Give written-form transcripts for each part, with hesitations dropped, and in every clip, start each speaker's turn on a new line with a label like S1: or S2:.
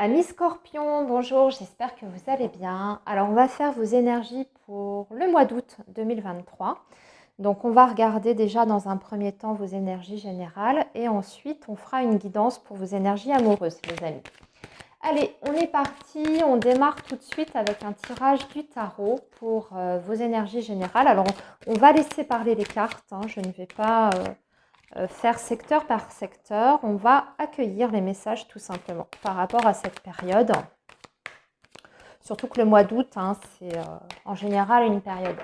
S1: Amis Scorpion, bonjour, j'espère que vous allez bien. Alors, on va faire vos énergies pour le mois d'août 2023. Donc, on va regarder déjà dans un premier temps vos énergies générales et ensuite, on fera une guidance pour vos énergies amoureuses, les amis. Allez, on est parti, on démarre tout de suite avec un tirage du tarot pour vos énergies générales. Alors, on va laisser parler les cartes, hein, je ne vais pas faire secteur par secteur. On va accueillir les messages tout simplement par rapport à cette période. Surtout que le mois d'août, hein, c'est en général une période,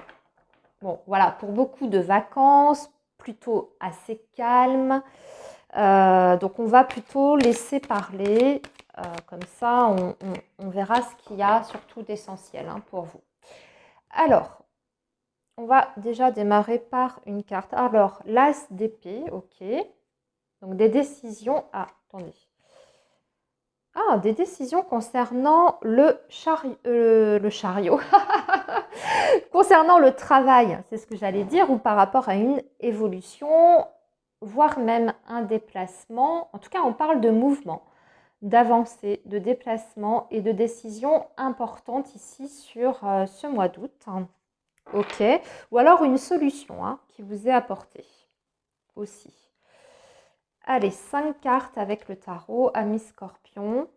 S1: bon voilà, pour beaucoup de vacances, plutôt assez calme. Donc on va plutôt laisser parler, comme ça on verra ce qu'il y a surtout d'essentiel hein, pour vous. Alors, on va déjà démarrer par une carte. Alors, l'As d'épée, ok. Donc des décisions, attendez. Des décisions concernant le chariot. Concernant le travail, c'est ce que j'allais dire, ou par rapport à une évolution, voire même un déplacement. En tout cas, on parle de mouvement, d'avancée, de déplacement et de décisions importantes ici sur ce mois d'août. Ok. Ou alors une solution hein, qui vous est apportée aussi. Allez, 5 cartes avec le tarot, amis Scorpion.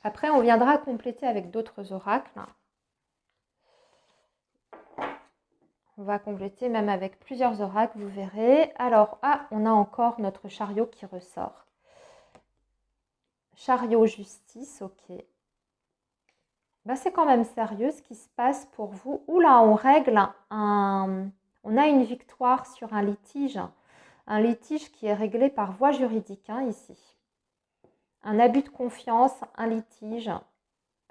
S1: Après, on viendra compléter avec d'autres oracles. On va compléter même avec plusieurs oracles, vous verrez. Alors, on a encore notre chariot qui ressort. Chariot justice, ok. C'est quand même sérieux ce qui se passe pour vous. Oula, on règle on a une victoire sur un litige. Un litige qui est réglé par voie juridique, hein, ici. Un abus de confiance, un litige.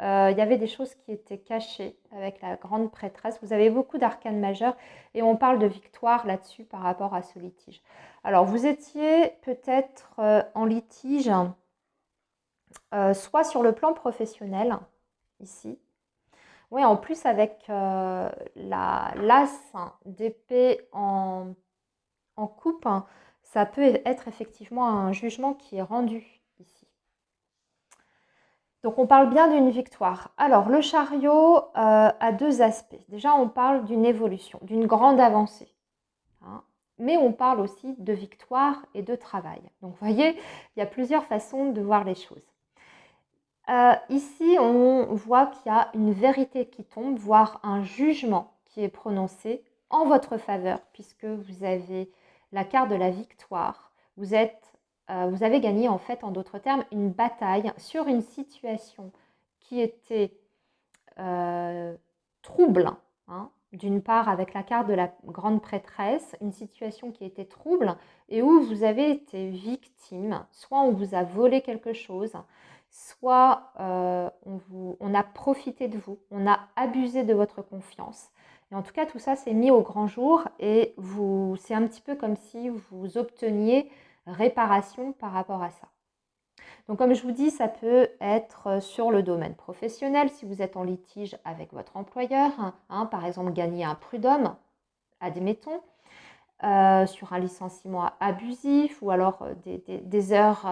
S1: Il y avait des choses qui étaient cachées avec la grande prêtresse. Vous avez beaucoup d'arcanes majeurs et on parle de victoire là-dessus par rapport à ce litige. Alors, vous étiez peut-être en litige, soit sur le plan professionnel, ici. Oui, en plus avec l'as d'épée en coupe, ça peut être effectivement un jugement qui est rendu ici. Donc on parle bien d'une victoire. Alors le chariot a deux aspects. Déjà on parle d'une évolution, d'une grande avancée. Hein, mais on parle aussi de victoire et de travail. Donc vous voyez, il y a plusieurs façons de voir les choses. Ici on voit qu'il y a une vérité qui tombe, voire un jugement qui est prononcé en votre faveur, puisque vous avez la carte de la victoire. Vous avez gagné en fait, en d'autres termes, une bataille sur une situation qui était trouble, hein, d'une part avec la carte de la grande prêtresse, une situation qui était trouble et où vous avez été victime, soit on vous a volé quelque chose, soit on a profité de vous, on a abusé de votre confiance. Et en tout cas, tout ça s'est mis au grand jour et c'est un petit peu comme si vous obteniez réparation par rapport à ça. Donc comme je vous dis, ça peut être sur le domaine professionnel, si vous êtes en litige avec votre employeur, hein, par exemple gagner un prud'homme, admettons, sur un licenciement abusif ou alors des heures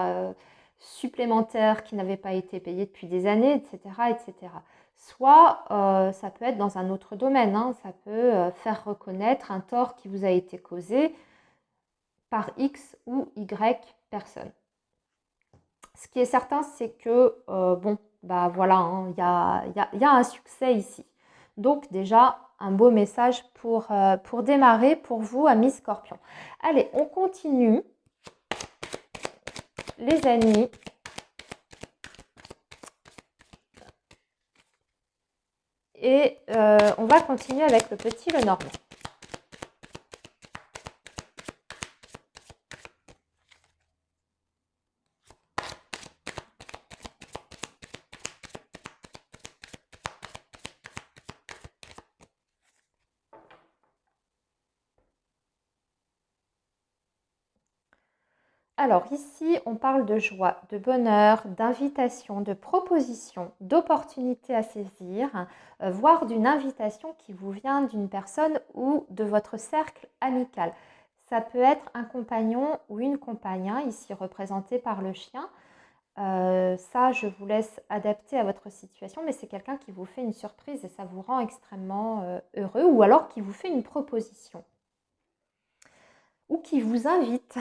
S1: supplémentaires qui n'avaient pas été payées depuis des années, etc. etc. Soit ça peut être dans un autre domaine, hein, ça peut faire reconnaître un tort qui vous a été causé par X ou Y personne. Ce qui est certain, c'est que, voilà, hein, y a un succès ici. Donc déjà, un beau message pour démarrer pour vous, amis Scorpion. Allez, on continue, les amis. Et on va continuer avec le petit Lenormand. Alors ici, on parle de joie, de bonheur, d'invitation, de proposition, d'opportunité à saisir, voire d'une invitation qui vous vient d'une personne ou de votre cercle amical. ça peut être un compagnon ou une compagne, hein, ici représenté par le chien. Ça, je vous laisse adapter à votre situation, mais c'est quelqu'un qui vous fait une surprise et ça vous rend extrêmement heureux, ou alors qui vous fait une proposition, ou qui vous invite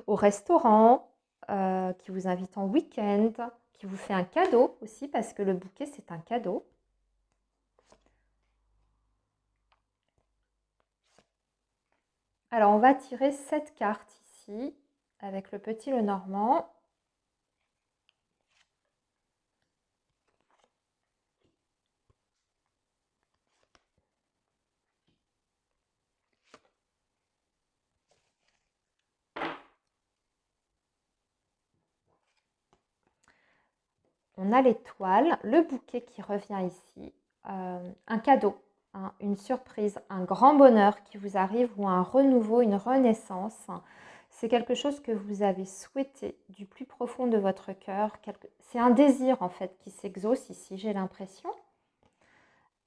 S1: au restaurant, qui vous invite en week-end, qui vous fait un cadeau aussi, parce que le bouquet, c'est un cadeau. Alors, on va tirer 7 cartes ici, avec le petit Lenormand. On a l'étoile, le bouquet qui revient ici, un cadeau, hein, une surprise, un grand bonheur qui vous arrive, ou un renouveau, une renaissance. C'est quelque chose que vous avez souhaité du plus profond de votre cœur. C'est un désir en fait qui s'exauce ici, j'ai l'impression.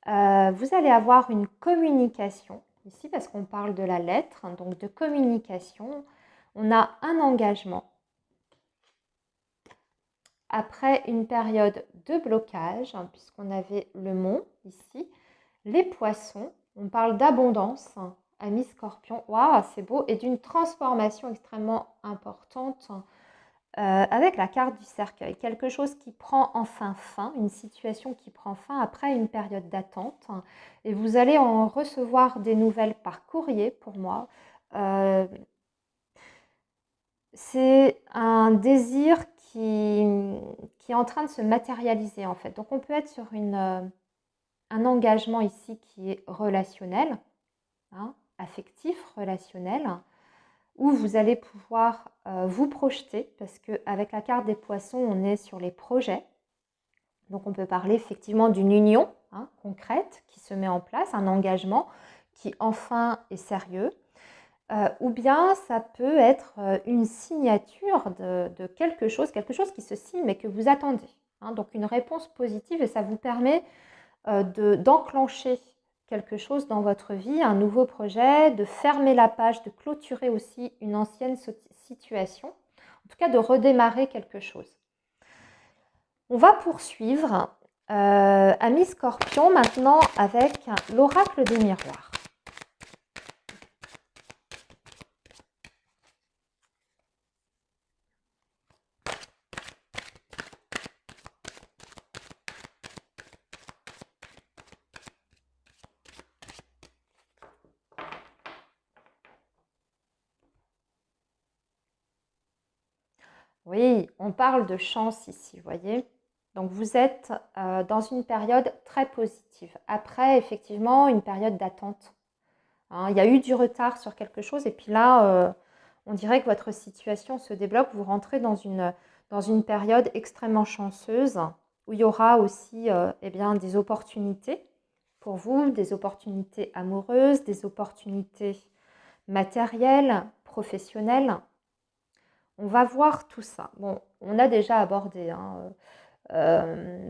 S1: Vous allez avoir une communication ici, parce qu'on parle de la lettre, hein, donc de communication. On a un engagement. Après une période de blocage, hein, puisqu'on avait le mont ici, les poissons, on parle d'abondance, hein, amis scorpion, waouh, c'est beau, et d'une transformation extrêmement importante avec la carte du cercueil. Quelque chose qui prend enfin fin, une situation qui prend fin après une période d'attente, hein, et vous allez en recevoir des nouvelles par courrier pour moi. C'est un désir qui est en train de se matérialiser en fait. Donc on peut être sur un engagement ici qui est relationnel, hein, affectif, relationnel, où vous allez pouvoir vous projeter, parce qu'avec la carte des poissons, on est sur les projets. Donc on peut parler effectivement d'une union, hein, concrète qui se met en place, un engagement qui enfin est sérieux. Ou bien ça peut être une signature de quelque chose qui se signe mais que vous attendez, hein. Donc une réponse positive, et ça vous permet d'enclencher quelque chose dans votre vie, un nouveau projet, de fermer la page, de clôturer aussi une ancienne situation, en tout cas de redémarrer quelque chose. On va poursuivre, amis Scorpion, maintenant avec l'oracle des miroirs. Oui, on parle de chance ici, vous voyez. Donc vous êtes dans une période très positive. Après, effectivement, une période d'attente, hein. Il y a eu du retard sur quelque chose, et puis là, on dirait que votre situation se débloque. Vous rentrez dans une période extrêmement chanceuse, où il y aura aussi eh bien, des opportunités pour vous, des opportunités amoureuses, des opportunités matérielles, professionnelles. On va voir tout ça. Bon, on a déjà abordé, hein,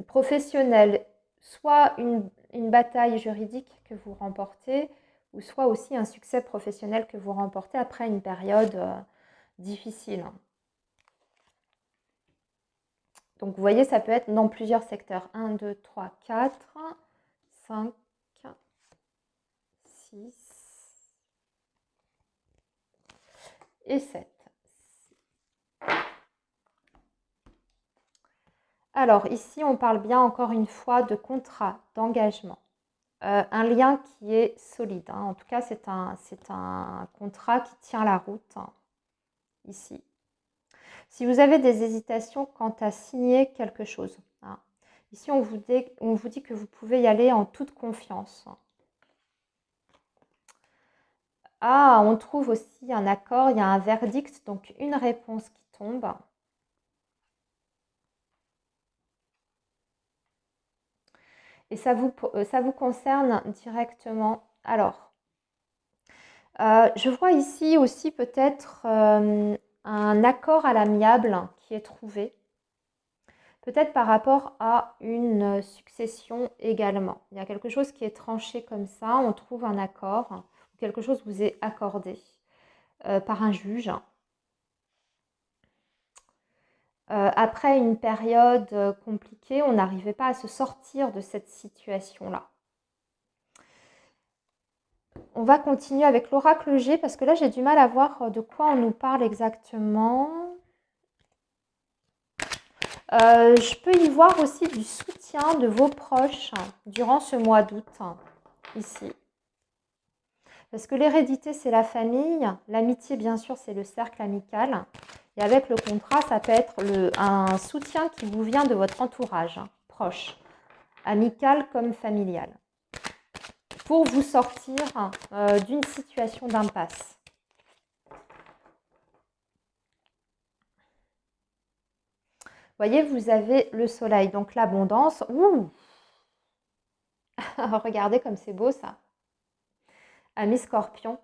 S1: professionnel, soit une bataille juridique que vous remportez, ou soit aussi un succès professionnel que vous remportez après une période difficile. Donc vous voyez, ça peut être dans plusieurs secteurs. 1, 2, 3, 4, 5, 6 et 7. Alors ici, on parle bien encore une fois de contrat, d'engagement. Un lien qui est solide, hein. En tout cas, c'est un contrat qui tient la route, hein, ici. Si vous avez des hésitations quant à signer quelque chose, hein, ici on vous dit que vous pouvez y aller en toute confiance. Ah, on trouve aussi un accord, il y a un verdict, donc une réponse qui tombe. Et ça vous concerne directement. Alors, je vois ici aussi peut-être un accord à l'amiable qui est trouvé. Peut-être par rapport à une succession également. Il y a quelque chose qui est tranché comme ça, on trouve un accord, quelque chose vous est accordé. par un juge. Après une période compliquée, on n'arrivait pas à se sortir de cette situation-là. On va continuer avec l'oracle G parce que là, j'ai du mal à voir de quoi on nous parle exactement. Je peux y voir aussi du soutien de vos proches durant ce mois d'août, ici. Parce que l'hérédité, c'est la famille. L'amitié, bien sûr, c'est le cercle amical. Et avec le contrat, ça peut être un soutien qui vous vient de votre entourage proche, amical comme familial, pour vous sortir d'une situation d'impasse. Vous voyez, vous avez le soleil, donc l'abondance. Ouh. Regardez comme c'est beau ça. Ami Scorpion.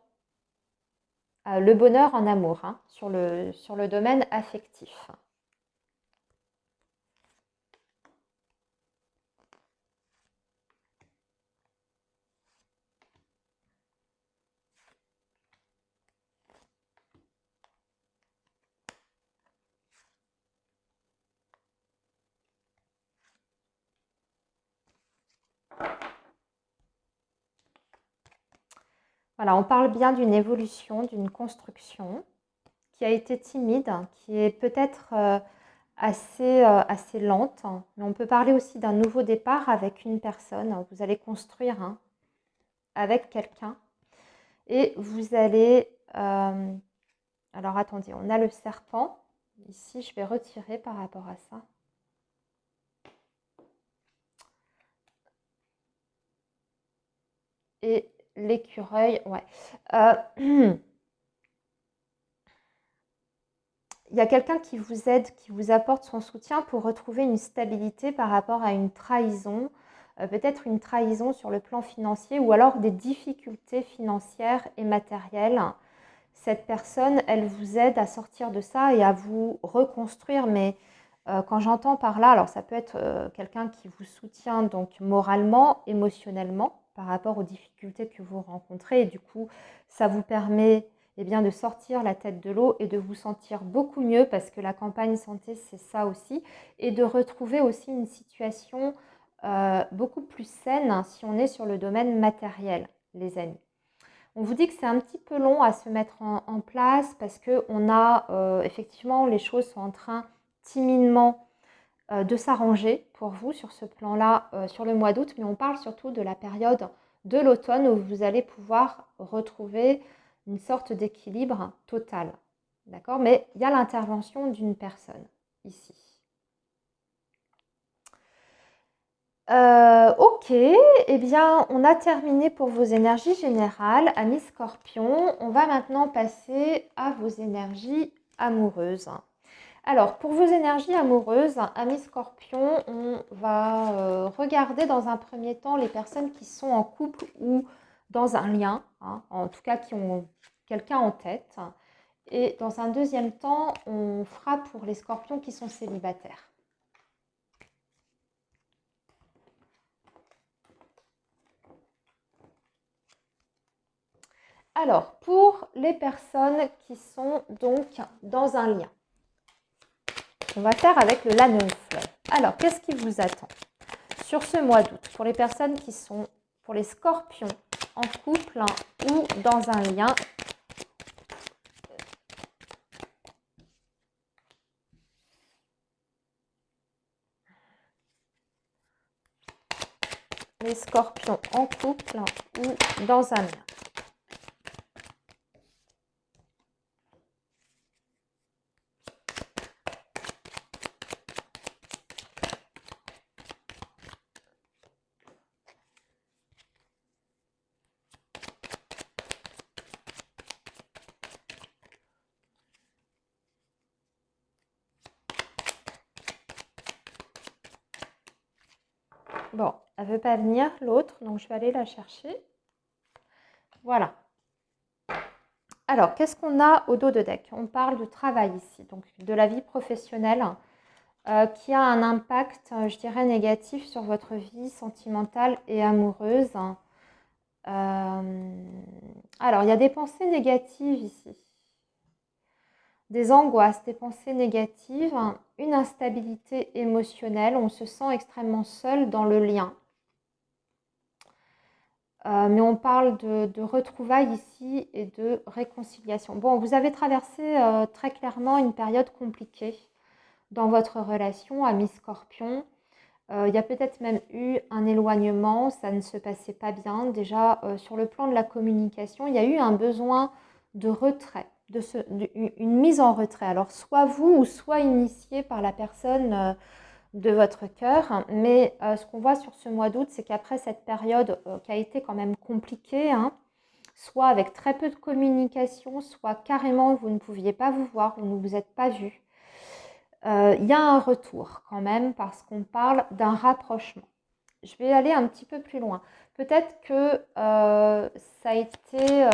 S1: Le bonheur en amour, hein, sur le domaine affectif. Voilà, on parle bien d'une évolution, d'une construction qui a été timide, qui est peut-être assez lente, mais on peut parler aussi d'un nouveau départ avec une personne. Vous allez construire avec quelqu'un et vous allez... alors attendez, on a le serpent. Ici, je vais retirer par rapport à ça. Et l'écureuil, ouais. Il y a quelqu'un qui vous aide, qui vous apporte son soutien pour retrouver une stabilité par rapport à une trahison, peut-être une trahison sur le plan financier ou alors des difficultés financières et matérielles. Cette personne, elle vous aide à sortir de ça et à vous reconstruire, mais quand j'entends par là, alors ça peut être quelqu'un qui vous soutient donc moralement, émotionnellement par rapport aux difficultés que vous rencontrez et du coup, ça vous permet bien, de sortir la tête de l'eau et de vous sentir beaucoup mieux parce que la campagne santé, c'est ça aussi, et de retrouver aussi une situation beaucoup plus saine si on est sur le domaine matériel, les amis. On vous dit que c'est un petit peu long à se mettre en place parce que on a effectivement, les choses sont en train timidement de s'arranger pour vous sur ce plan-là, sur le mois d'août, mais on parle surtout de la période de l'automne où vous allez pouvoir retrouver une sorte d'équilibre total. D'accord? Mais il y a l'intervention d'une personne ici. Ok, eh bien, on a terminé pour vos énergies générales, amis Scorpion. On va maintenant passer à vos énergies amoureuses. Alors, pour vos énergies amoureuses, amis Scorpion, on va regarder dans un premier temps les personnes qui sont en couple ou dans un lien, hein, en tout cas qui ont quelqu'un en tête. Et dans un deuxième temps, on fera pour les Scorpions qui sont célibataires. Alors, pour les personnes qui sont donc dans un lien, on va faire avec le la fleur. Alors, qu'est-ce qui vous attend sur ce mois d'août pour les personnes qui sont, pour les Scorpions, en couple ou dans un lien? Les Scorpions en couple ou dans un lien. Bon, elle ne veut pas venir, l'autre, donc je vais aller la chercher. Voilà. Alors, qu'est-ce qu'on a au dos de deck? On parle de travail ici, donc de la vie professionnelle qui a un impact, je dirais, négatif sur votre vie sentimentale et amoureuse. Alors, il y a des pensées négatives ici. des angoisses, des pensées négatives, une instabilité émotionnelle. On se sent extrêmement seul dans le lien. Mais on parle de retrouvailles ici et de réconciliation. Bon, vous avez traversé très clairement une période compliquée dans votre relation, ami Scorpion. Il y a peut-être même eu un éloignement, ça ne se passait pas bien. Déjà, sur le plan de la communication, il y a eu un besoin de retrait, une mise en retrait. Alors, soit vous ou soit initié par la personne de votre cœur. Mais ce qu'on voit sur ce mois d'août, c'est qu'après cette période qui a été quand même compliquée, hein, soit avec très peu de communication, soit carrément vous ne pouviez pas vous voir, vous ne vous êtes pas vu. Il y a un retour quand même parce qu'on parle d'un rapprochement. Je vais aller un petit peu plus loin. Peut-être que ça a été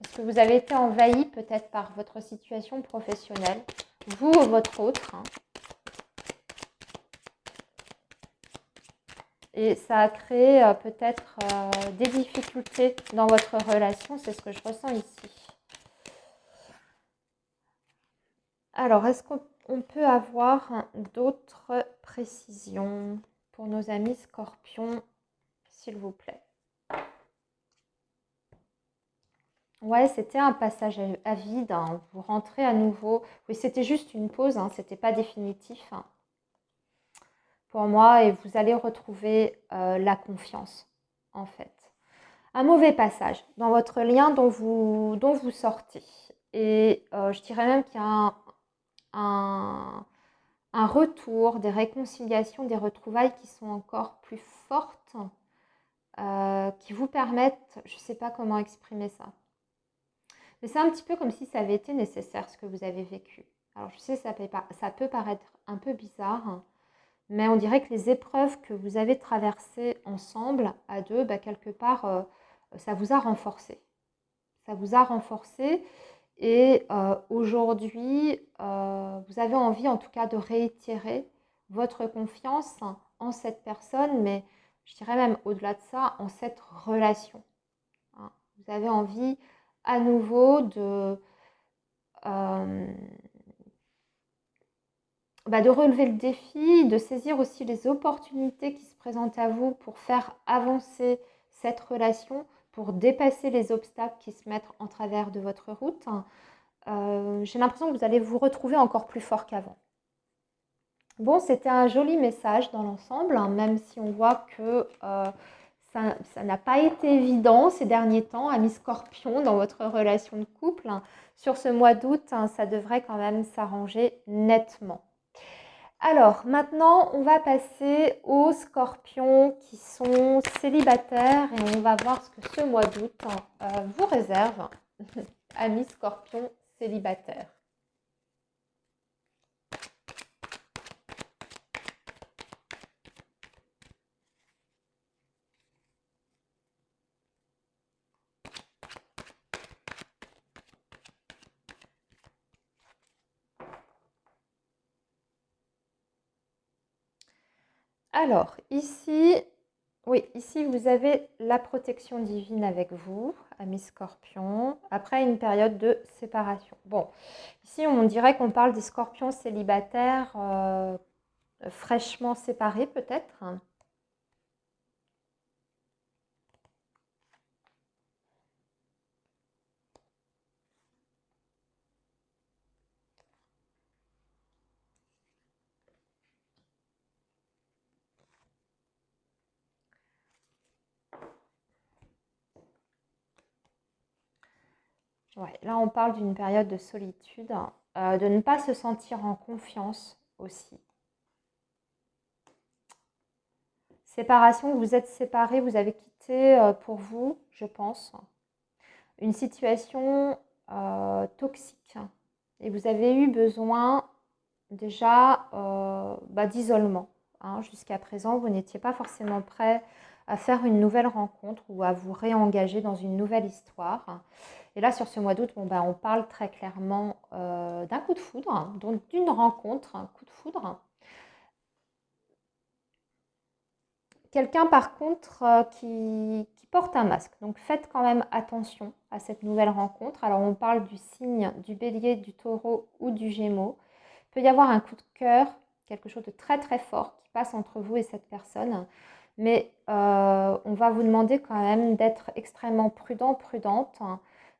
S1: parce que vous avez été envahi peut-être par votre situation professionnelle, vous ou votre autre. Hein. Et ça a créé peut-être des difficultés dans votre relation, c'est ce que je ressens ici. Alors, est-ce qu'on peut avoir d'autres précisions pour nos amis scorpions, s'il vous plaît? Ouais, c'était un passage à vide, hein. Vous rentrez à nouveau. Oui, c'était juste une pause, hein. C'était pas définitif hein, pour moi. Et vous allez retrouver la confiance, en fait. Un mauvais passage dans votre lien dont vous sortez. Et je dirais même qu'il y a un retour, des réconciliations, des retrouvailles qui sont encore plus fortes, qui vous permettent, je ne sais pas comment exprimer ça, mais c'est un petit peu comme si ça avait été nécessaire ce que vous avez vécu. Alors je sais, ça peut paraître un peu bizarre, hein, mais on dirait que les épreuves que vous avez traversées ensemble, à deux, bah, quelque part, ça vous a renforcé. Ça vous a renforcé et aujourd'hui, vous avez envie en tout cas de réitérer votre confiance en cette personne, mais je dirais même au-delà de ça, en cette relation. Hein. Vous avez envie à nouveau de relever le défi, de saisir aussi les opportunités qui se présentent à vous pour faire avancer cette relation, pour dépasser les obstacles qui se mettent en travers de votre route. J'ai l'impression que vous allez vous retrouver encore plus fort qu'avant. Bon, c'était un joli message dans l'ensemble, hein, même si on voit que ça n'a pas été évident ces derniers temps, ami Scorpion, dans votre relation de couple. Hein. Sur ce mois d'août, hein, ça devrait quand même s'arranger nettement. Alors, maintenant, on va passer aux scorpions qui sont célibataires et on va voir ce que ce mois d'août vous réserve, amis scorpions célibataires. Alors, ici, oui, ici vous avez la protection divine avec vous, amis scorpions, après une période de séparation. Bon, ici on dirait qu'on parle des scorpions célibataires fraîchement séparés peut-être. Ouais, là on parle d'une période de solitude, de ne pas se sentir en confiance aussi. Séparation, vous êtes séparés, vous avez quitté pour vous, je pense, une situation toxique et vous avez eu besoin déjà d'isolement. Hein. Jusqu'à présent, vous n'étiez pas forcément prêt à faire une nouvelle rencontre ou à vous réengager dans une nouvelle histoire. Et là, sur ce mois d'août, on parle très clairement d'un coup de foudre, hein, donc d'une rencontre, un coup de foudre. Quelqu'un par contre qui qui porte un masque. Donc faites quand même attention à cette nouvelle rencontre. Alors on parle du signe du Bélier, du Taureau ou du Gémeaux. Il peut y avoir un coup de cœur, quelque chose de très très fort qui passe entre vous et cette personne. Mais on va vous demander quand même d'être extrêmement prudent, prudente,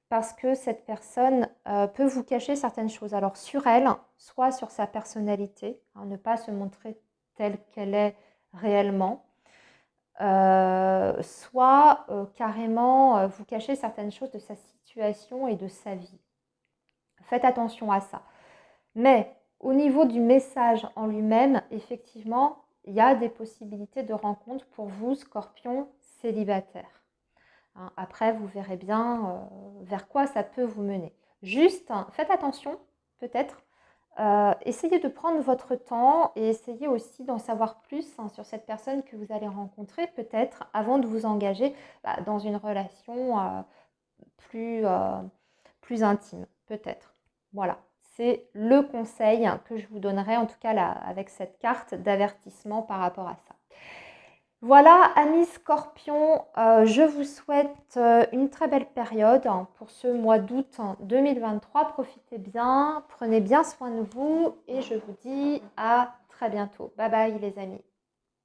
S1: parce que cette personne peut vous cacher certaines choses. Alors sur elle, soit sur sa personnalité, ne pas se montrer telle qu'elle est réellement, soit carrément vous cacher certaines choses de sa situation et de sa vie. Faites attention à ça. Mais au niveau du message en lui-même, effectivement, il y a des possibilités de rencontre pour vous, Scorpion célibataire. Après, vous verrez bien vers quoi ça peut vous mener. Juste, faites attention, peut-être. Essayez de prendre votre temps et essayez aussi d'en savoir plus sur cette personne que vous allez rencontrer, peut-être, avant de vous engager dans une relation plus intime, peut-être. Voilà, c'est le conseil que je vous donnerai, en tout cas là, avec cette carte d'avertissement par rapport à ça. Voilà, amis Scorpions, je vous souhaite une très belle période pour ce mois d'août 2023. Profitez bien, prenez bien soin de vous et je vous dis à très bientôt. Bye bye les amis.